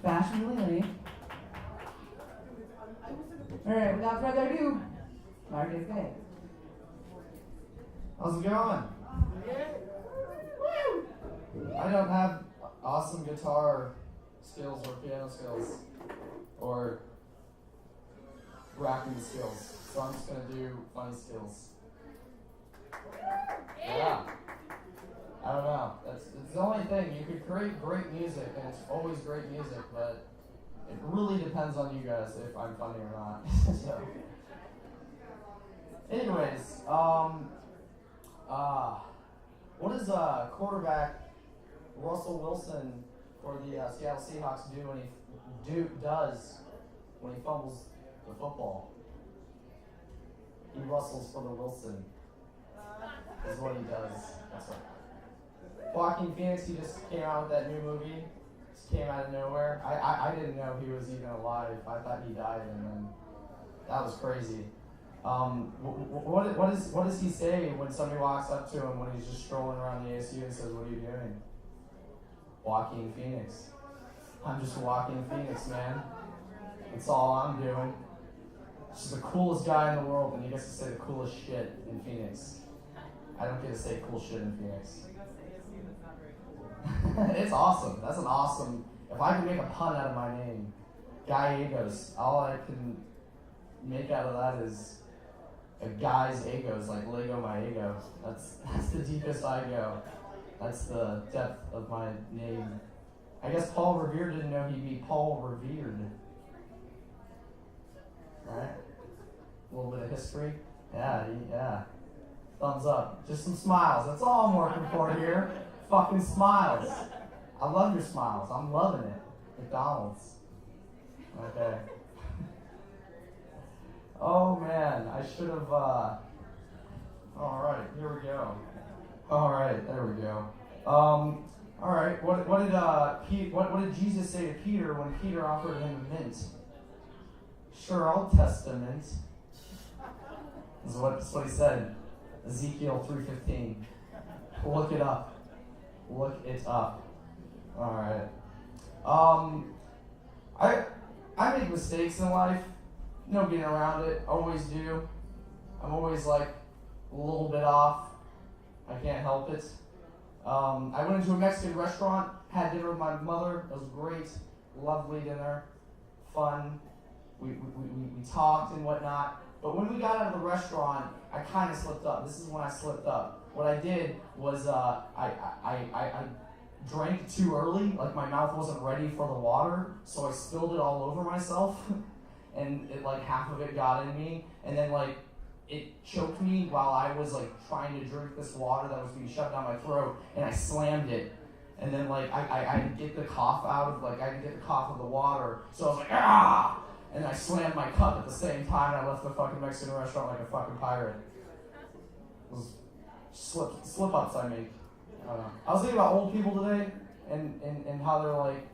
fashionably late. Alright, without further ado, Marcus Gay. How's it going? I don't have awesome guitar skills or piano skills or rapping skills, so I'm just gonna do funny skills. Yeah. I don't know. It's the only thing. You could create great music, and it's always great music, but it really depends on you guys if I'm funny or not. So, anyways, what does quarterback Russell Wilson for the Seattle Seahawks do when he fumbles the football? He rustles for the Wilson. Is what he does. That's right. Joaquin Phoenix, he just came out with that new movie. Just came out of nowhere. I didn't know he was even alive. I thought he died, and then that was crazy. What does he say when somebody walks up to him when he's just strolling around the ASU and says, "What are you doing?" Joaquin Phoenix. I'm just Joaquin Phoenix, man. That's all I'm doing. She's the coolest guy in the world, and he gets to say the coolest shit in Phoenix. I don't get to say cool shit in Phoenix. It's awesome. That's an awesome. If I can make a pun out of my name, Gallegos, all I can make out of that is a guy's egos, like Lego my ego. That's the deepest I go. That's the depth of my name. I guess Paul Revere didn't know he'd be Paul Revered. Right? A little bit of history. Yeah. Thumbs up. Just some smiles. That's all I'm working for here. Fucking smiles. I love your smiles. I'm loving it. McDonald's. Okay. Oh man, I should have. Alright, here we go. Alright, there we go. Alright, what did Jesus say to Peter when Peter offered him a mint? Sure, Old Testament. That's what he said. Ezekiel 3:15. Look it up. Look it up. Alright. I make mistakes in life. No getting around it. Always do. I'm always like a little bit off. I can't help it. I went into a Mexican restaurant, had dinner with my mother. It was great. Lovely dinner. Fun. We talked and whatnot. But when we got out of the restaurant, I kind of slipped up. This is when I slipped up. What I did was I drank too early. Like my mouth wasn't ready for the water, so I spilled it all over myself. And it, like, half of it got in me, and then like it choked me while I was like trying to drink this water that was being shoved down my throat, and I slammed it. And then like I didn't get the cough out of I didn't get the cough of the water, so I was like, ah! And I slammed my cup at the same time, and I left the fucking Mexican restaurant like a fucking pirate. It was slip ups I make. I don't know. I was thinking about old people today, and how they're like,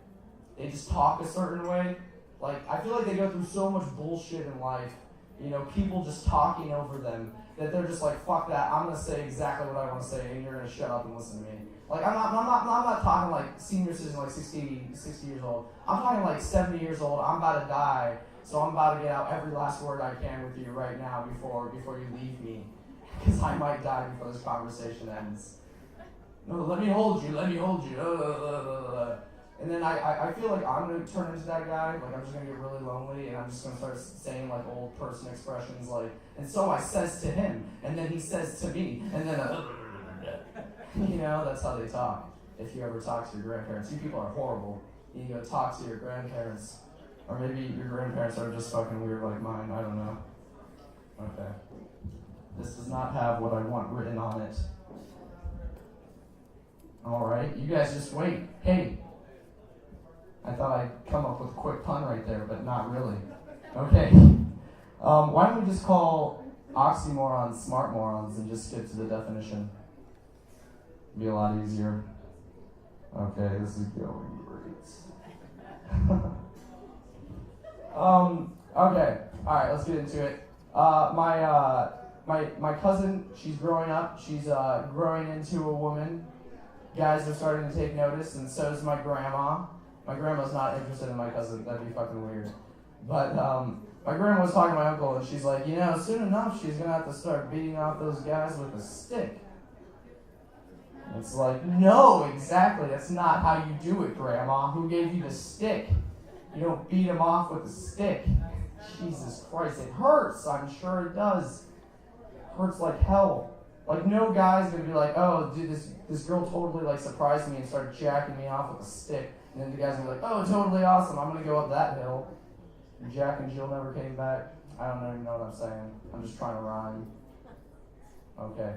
they just talk a certain way. Like, I feel like they go through so much bullshit in life, you know, people just talking over them, that they're just like, fuck that, I'm gonna say exactly what I want to say, and you're gonna shut up and listen to me. Like, I'm not talking like senior citizen, like 60 years old. I'm talking like 70 years old. I'm about to die, so I'm about to get out every last word I can with you right now before you leave me, because I might die before this conversation ends. No, let me hold you. And then I feel like I'm going to turn into that guy. Like, I'm just going to get really lonely, and I'm just going to start saying, like, old person expressions, like, and so I says to him, and then he says to me, and then, you know, that's how they talk. If you ever talk to your grandparents, you people are horrible. You go talk to your grandparents, or maybe your grandparents are just fucking weird like mine, I don't know. Okay. This does not have what I want written on it. Alright, you guys just wait. Hey. I thought I'd come up with a quick pun right there, but not really. Okay. Why don't we just call oxymorons smart morons and just skip to the definition? Be a lot easier. Okay, this is going great. Okay. Alright, let's get into it. My cousin, she's growing up. She's growing into a woman. Guys are starting to take notice, and so is my grandma. My grandma's not interested in my cousin. That'd be fucking weird. But my grandma was talking to my uncle, and she's like, soon enough she's gonna have to start beating off those guys with a stick. And it's like, no, exactly. That's not how you do it, Grandma. Who gave you the stick? You don't beat them off with a stick. Jesus Christ, it hurts. I'm sure it does. It hurts like hell. Like, no guy's gonna be like, oh, dude, this girl totally, like, surprised me and started jacking me off with a stick. And then the guy's gonna be like, oh, totally awesome, I'm gonna go up that hill. And Jack and Jill never came back. I don't even know what I'm saying. I'm just trying to rhyme. Okay.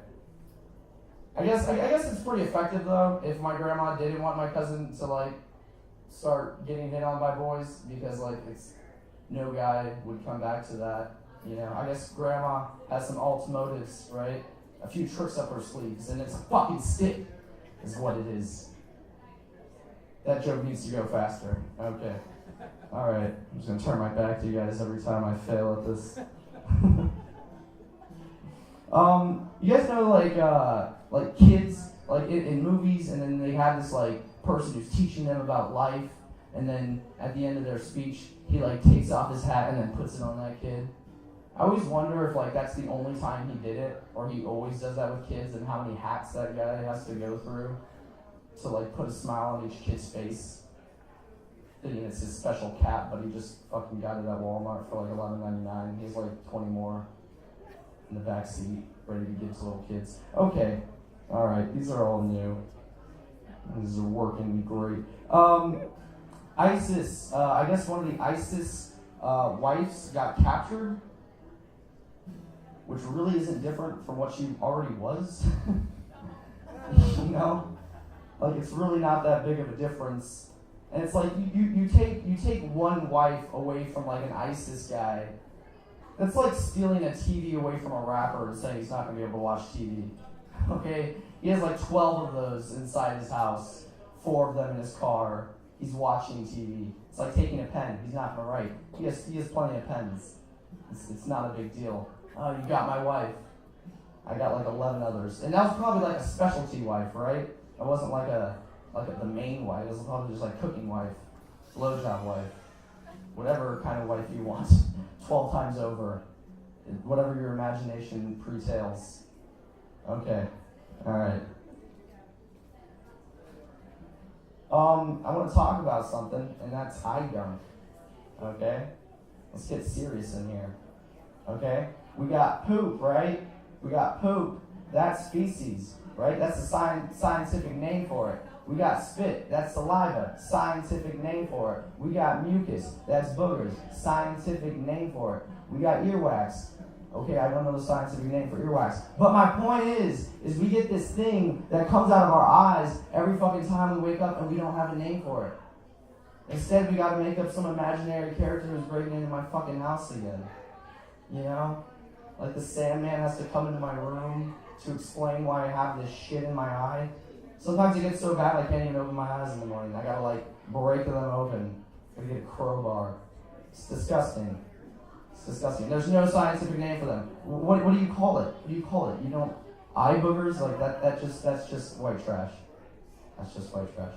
I guess it's pretty effective, though, if my grandma didn't want my cousin to, like, start getting hit on by boys, because, like, no guy would come back to that. I guess grandma has some alt motives, right? A few tricks up her sleeves, and it's a fucking stick, is what it is. That joke needs to go faster. Okay. Alright, I'm just gonna turn my back to you guys every time I fail at this. You guys know, like kids, like in movies, and then they have this, like, person who's teaching them about life, and then at the end of their speech, he, like, takes off his hat and then puts it on that kid. I always wonder if, like, that's the only time he did it, or he always does that with kids, and how many hats that guy has to go through to, like, put a smile on each kid's face. Thinking it's his special cap, but he just fucking got it at Walmart for, like, $11.99. He has, like, 20 more in the back seat, ready to give to little kids. Okay. Alright, these are all new. These are working great. ISIS. I guess one of the ISIS wives got captured, which really isn't different from what she already was. Like, it's really not that big of a difference. And it's like you take one wife away from, like, an ISIS guy. That's like stealing a TV away from a rapper and saying he's not gonna be able to watch TV. Okay? He has like 12 of those inside his house, 4 of them in his car. He's watching TV. It's like taking a pen. He's not gonna write. He has plenty of pens. It's not a big deal. Oh, you got my wife. I got like 11 others. And that was probably like a specialty wife, right? It wasn't like the main wife. It was probably just like cooking wife, blowjob wife, whatever kind of wife you want, 12 times over, whatever your imagination pre-tails. Okay, all right. I want to talk about something, and that's eye gum. Okay, let's get serious in here. Okay, we got poop, right? We got poop. That's feces, right? That's the scientific name for it. We got spit. That's saliva. Scientific name for it. We got mucus. That's boogers. Scientific name for it. We got earwax. Okay, I don't know the scientific name for earwax. But my point is we get this thing that comes out of our eyes every fucking time we wake up and we don't have a name for it. Instead, we gotta make up some imaginary character who's breaking into my fucking house again. Like the Sandman has to come into my room to explain why I have this shit in my eye. Sometimes it gets so bad I can't even open my eyes in the morning. I gotta like break them open. I gotta get a crowbar. It's disgusting. It's disgusting. There's no scientific name for them. What do you call it? What do you call it? You don't eye boogers? Like that's just white trash. That's just white trash.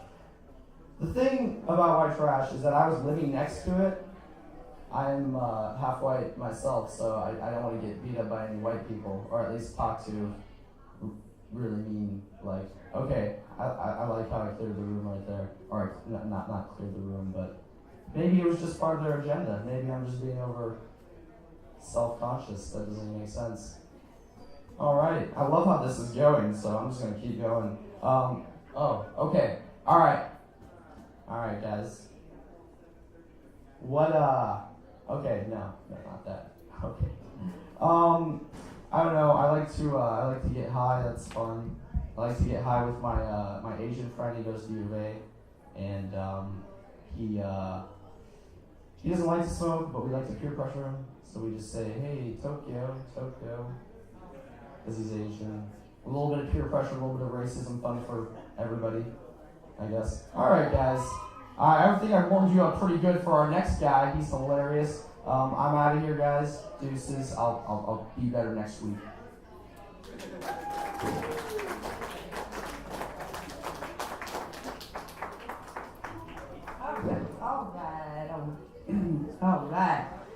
The thing about white trash is that I was living next to it. I'm half white myself, so I don't want to get beat up by any white people, or at least talk to really mean, like, okay, I like how I cleared the room right there. Or not cleared the room, but maybe it was just part of their agenda. Maybe I'm just being over self-conscious. That doesn't make sense. Alright, I love how this is going, so I'm just going to keep going. Okay. Alright, guys. Okay, no, not that. Okay. I don't know, I like to get high, that's fun. I like to get high with my Asian friend. He goes to U of A, and he doesn't like to smoke, but we like to peer pressure him. So we just say, hey, Tokyo, because he's Asian. A little bit of peer pressure, a little bit of racism, fun for everybody, I guess. All right, guys. I think I warmed you up pretty good for our next guy. He's hilarious. I'm out of here, guys. Deuces. I'll be better next week. All right. All right.